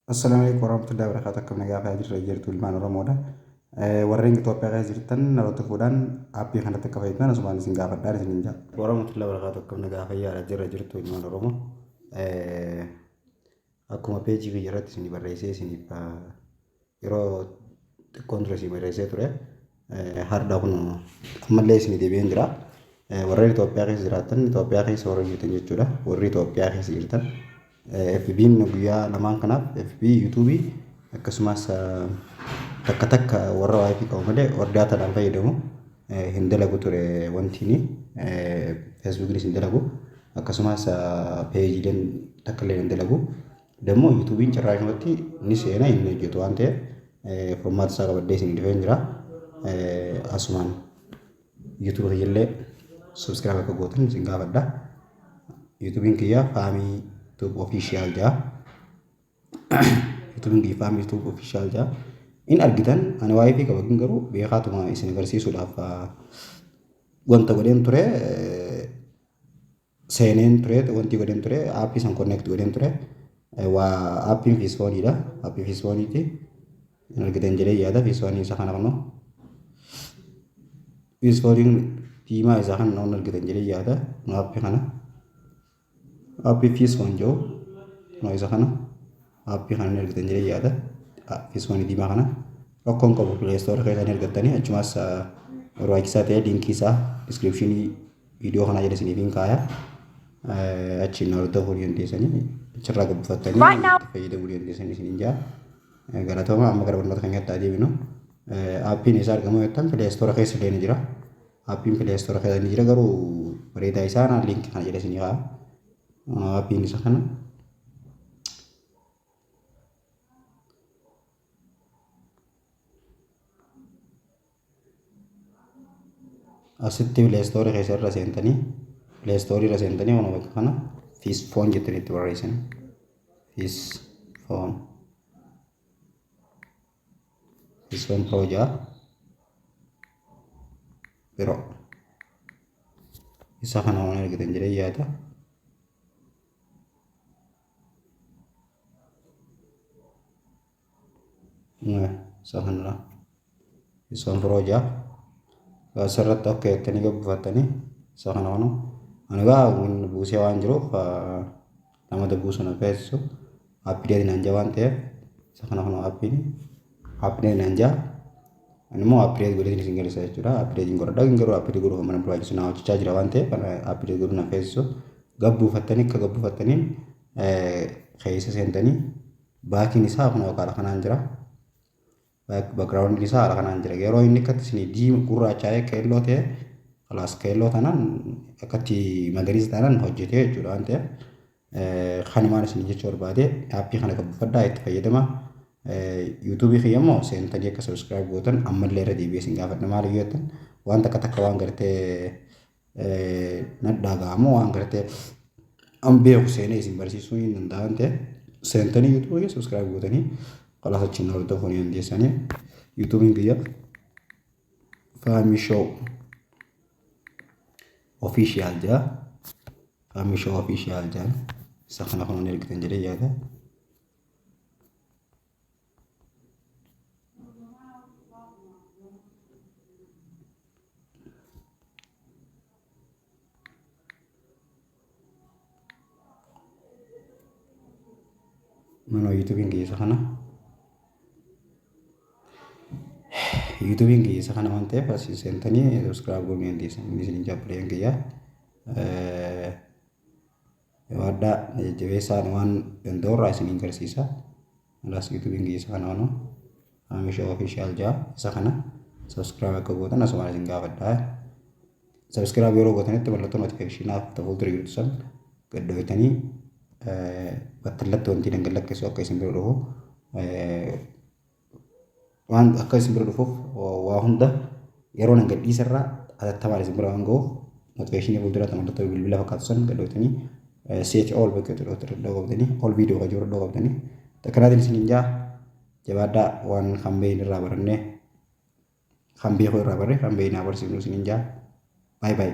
Assalamualaikum warahmatullahi wabarakatuh. Akkam nagaa fayyaa jirtu ilmaan Oromoodha. Warreen Itoophiyaa keessa jirtan dhaloota fuudhaan aappii kanatti akka fayyadaman asumaan isin gaafadhaan isin jaa. Warahmatullahi wabarakatuh. Akkam nagaa fayyaa jirtu ilmaan Oromoo. Akkuma peejii biyya irratti isin barreessee isiniif yeroo xiqqoon ture isin barreessee ture. Har'a kun ammallee isin deebi'een jira. Warreen Itoophiyaa keessa jiraatan Itoophiyaa keessa warreen jirtan jechuudha. Warri Itoophiyaa keessa jirtan FB'n guyyaa lamaan kanaaf FB YouTube akkasumas takka warra wifi qabu malee ordaataadhaan fayyadamu hin dalagu ture wantiini Facebook hin dalagu akkasumas peejiileen takka illee hin dalagu ደግሞ ዩቲዩብን ጭራሽመtti ni seena hin hojjetu waan ta'eef formaata isaa qabadhee isin dhufeen jira asumaan YouTube illee subscribe akka gootan isin gaafadha YouTubein kiyya faamii YouTube official ja YouTubein kiyya faamii YouTube official ja in argitan ani wifi qabagin garuu beekaatuma isin agarsiisuudhaaf wanta godheen ture seeneen ture wanti godheen ture aappii san connect godheen ture waa aappiin fiisfooniidha aappii fiisfooniiti in argitan jedhee yaada fiisfoonii isa kana kunoo fiisfooniin diimaa isa kana in argitan jedhee yaada aappii kana aappii fiisfoon jiru kunoo isa kana aappii kana in argitan jedhee yaada fiisfoonii diimaa kana rakkoon qabu pileestoora keessaa in argattanii achumas barbaachisaa ta'e liinkii isaa diskiripshinii viidiyoo kanaa jala isiniif hin kaaya achiin hordofuu dandeessanii achirraa gabbifattanii fayyadamuu dandeessanii isin jaa galatooma amma gara barnoota keenyaatti adeemnu aappiin isaa argamu jettan pileestoora keessa illee ni jira aappiin pileestoora keessa ni jira garuu bareedaa isaa liinkii kana jala isinii haa aappiin isa kana asitti pileestoora keessa irra seentanii pileestoorii irra seentanii waan bakka kana fiisfoon jettanii itti barreessan fiisfoon proojaa biroo isa kana waan argitan jedhee yaada isa kanadha fiisfoon proojaa asirratti akka jettanii gabbifattanii isa kana waan anigaa buusee waan jiruuf namada buusuun akka eessisu aappiilee nanja waan ta'eef isa kana kun aappiilee nanja animmoo aappiilee godhee isin galisa jechuudha aappiilee godhadhaa garuu aappiilee godhuu mana barbaachisu naa hojjechaa jira waan ta'eef aappiilee godhuu naaf eessisu gabbuufattanii akka gabbuufattaniin keessa seentanii baakiin isaa kun waqaala kanaan jira background isaa haala kanaan jira yeroo inni akkatti isin diima gurraacha'ee keelloo ta'e kalaas keelloo tanaan akkatti magariisa tanaan hojjetee jechuudha waan ta'eef kanumaan isin jechuu barbaade aappii kana gabbifadhaa itti fayyadama yuutuubii kiyya immoo seentanii akka subscribe gootan ammallee irra deebi'ee isin gaafadha maaliif jettan waan takka waan gartee nadhaaga'amu waan gartee an beeku seenee isin barsiisuu hin danda'a waan ta'eef seentanii yuutuubii subscribe gootanii kalaas achiin hordofuu ni dandeessanii yuutuubiin kiyya faamii shoo official ja faamii shoo official ja isa kana kun argitan jedhee yaada mana yuutuubiin kiyya isa kana YouTubein kiyya isa kana waan ta'eef asii seentanii subscribe goonuu dandeessan isin jabbileen kiyya waaddaa jabeessaan waan danda'urraa isin garsiisa alaas YouTubein kiyya isa kana waan faamii official jaa isa kana subscribe akka gootan asumaan isin gaafadhaa subscribe yeroo gootanitti mallattoo notificationaaf ta'uu ture jirtu san gaddootanii battallatti wanti dangalakkeessu akka isin bira dhufu waan akka isin bira dhufuuf waa hunda yeroo nan gadhiisarraa atattamaan isin bira waan ga'uuf notificationii fuulduraatti mallattoo bilbila fakkaatu san gaddootanii seet all bakka iddoo qabdanii all viidiyoo kan jiru iddoo qabdanii takkanaatiin isin hin jaa jabaadhaa waan kan beeyin irraa barannee kan beekuu irraa barree kan beeyinaa barsiifnu isin hin jaa baay baay